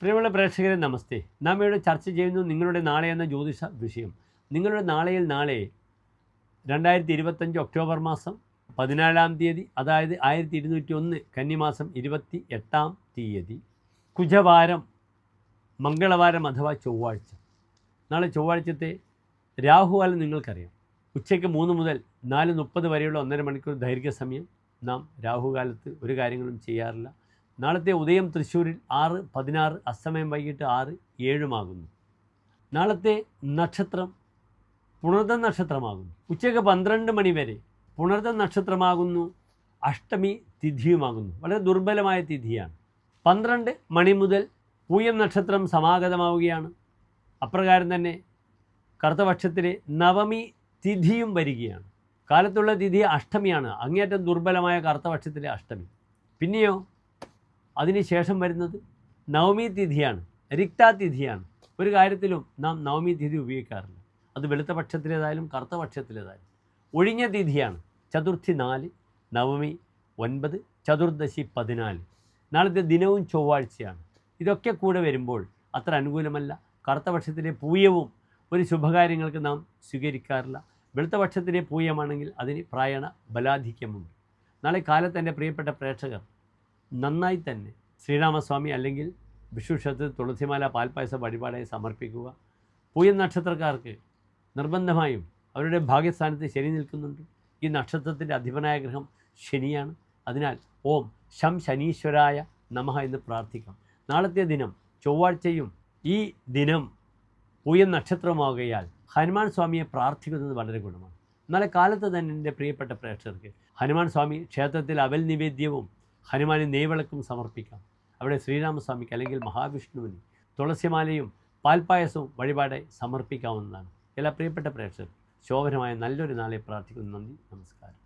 പ്രിയമുള്ള പ്രേക്ഷകരെ നമസ്തേ. നാം ഇവിടെ ചർച്ച ചെയ്യുന്നു നിങ്ങളുടെ നാളെ എന്ന ജ്യോതിഷ വിഷയം. നിങ്ങളുടെ നാളെയിൽ നാളെ 2025 ഒക്ടോബർ മാസം 14-ാം തീയതി, അതായത് 1201 കന്നിമാസം 28-ാം തീയതി, കുജവാരം, മംഗളവാരം അഥവാ ചൊവ്വാഴ്ച. നാളെ ചൊവ്വാഴ്ചത്തെ രാഹുകാലം നിങ്ങൾക്കറിയാം. ഉച്ചയ്ക്ക് 3 മുതൽ 4:30 വരെയുള്ള 1.5 മണിക്കൂർ ദൈർഘ്യസമയം നാം രാഹുകാലത്ത് ഒരു കാര്യങ്ങളും ചെയ്യാറില്ല. നാളത്തെ ഉദയം തൃശ്ശൂരിൽ 6:16, അസ്തമയം വൈകിട്ട് 6:07 നാളത്തെ നക്ഷത്രം പുണർദം നക്ഷത്രമാകുന്നു. ഉച്ചയ്ക്ക് 12 മണി വരെ പുണർദം നക്ഷത്രമാകുന്നു. അഷ്ടമി തിഥിയുമാകുന്നു. വളരെ ദുർബലമായ തിഥിയാണ്. 12 മണി മുതൽ പൂയം നക്ഷത്രം സമാഗതമാവുകയാണ്. അപ്രകാരം തന്നെ കറുത്തപക്ഷത്തിലെ നവമി തിഥിയും വരികയാണ്. കാലത്തുള്ള തിഥി അഷ്ടമിയാണ്, അങ്ങേയറ്റം ദുർബലമായ കറുത്തപക്ഷത്തിലെ അഷ്ടമി. പിന്നെയോ അതിനുശേഷം വരുന്നത് നവമി തിഥിയാണ്, റിക്താതിഥിയാണ്. ഒരു കാര്യത്തിലും നാം നവമി തിഥി ഉപയോഗിക്കാറില്ല. അത് വെളുത്ത പക്ഷത്തിലേതായാലും കറുത്ത പക്ഷത്തിലേതായാലും ഒഴിഞ്ഞ തിഥിയാണ്. ചതുർത്ഥി 4, നവമി 9, ചതുർദശി 14. നാളത്തെ ദിനവും ചൊവ്വാഴ്ചയാണ്. ഇതൊക്കെ കൂടെ വരുമ്പോൾ അത്ര അനുകൂലമല്ല. കറുത്ത പക്ഷത്തിലെ പൂയവും ഒരു ശുഭകാര്യങ്ങൾക്ക് നാം സ്വീകരിക്കാറില്ല. വെളുത്ത പക്ഷത്തിലെ പൂയമാണെങ്കിൽ അതിന് പ്രായണ ബലാധിക്യമുണ്ട്. നാളെ കാലത്ത് എൻ്റെ പ്രിയപ്പെട്ട പ്രേക്ഷകർ നന്നായി തന്നെ ശ്രീരാമസ്വാമി അല്ലെങ്കിൽ വിഷ്ണു ക്ഷേത്രത്തിൽ തുളസിമാല പാൽപ്പായസ വഴിപാടായി സമർപ്പിക്കുക. പൂയം നക്ഷത്രക്കാർക്ക് നിർബന്ധമായും അവരുടെ ഭാഗ്യസ്ഥാനത്ത് ശനി നിൽക്കുന്നുണ്ട്. ഈ നക്ഷത്രത്തിൻ്റെ അധിപനായ ഗ്രഹം ശനിയാണ്. അതിനാൽ ഓം ശം ശനീശ്വരായ നമഃ എന്ന് പ്രാർത്ഥിക്കാം. നാളത്തെ ദിനം ചൊവ്വാഴ്ചയും ഈ ദിനം പൂയം നക്ഷത്രമാവുകയാൽ ഹനുമാൻ സ്വാമിയെ പ്രാർത്ഥിക്കുന്നത് വളരെ ഗുണമാണ്. നാളെ കാലത്ത് തന്നെ എൻ്റെ പ്രിയപ്പെട്ട പ്രേക്ഷകർക്ക് ഹനുമാൻ സ്വാമി ക്ഷേത്രത്തിൽ അവൽ നിവേദ്യവും ഹനുമാന് നെയ്വിളക്കും സമർപ്പിക്കാം. അവിടെ ശ്രീരാമസ്വാമിക്ക് അല്ലെങ്കിൽ മഹാവിഷ്ണുവിന് തുളസിമാലയും പാൽപ്പായസവും വഴിപാടായി സമർപ്പിക്കാവുന്നതാണ്. എല്ലാ പ്രിയപ്പെട്ട പ്രേക്ഷകർ ശോഭനമായ നല്ലൊരു നാളെ പ്രാർത്ഥിക്കുന്നു. നന്ദി, നമസ്കാരം.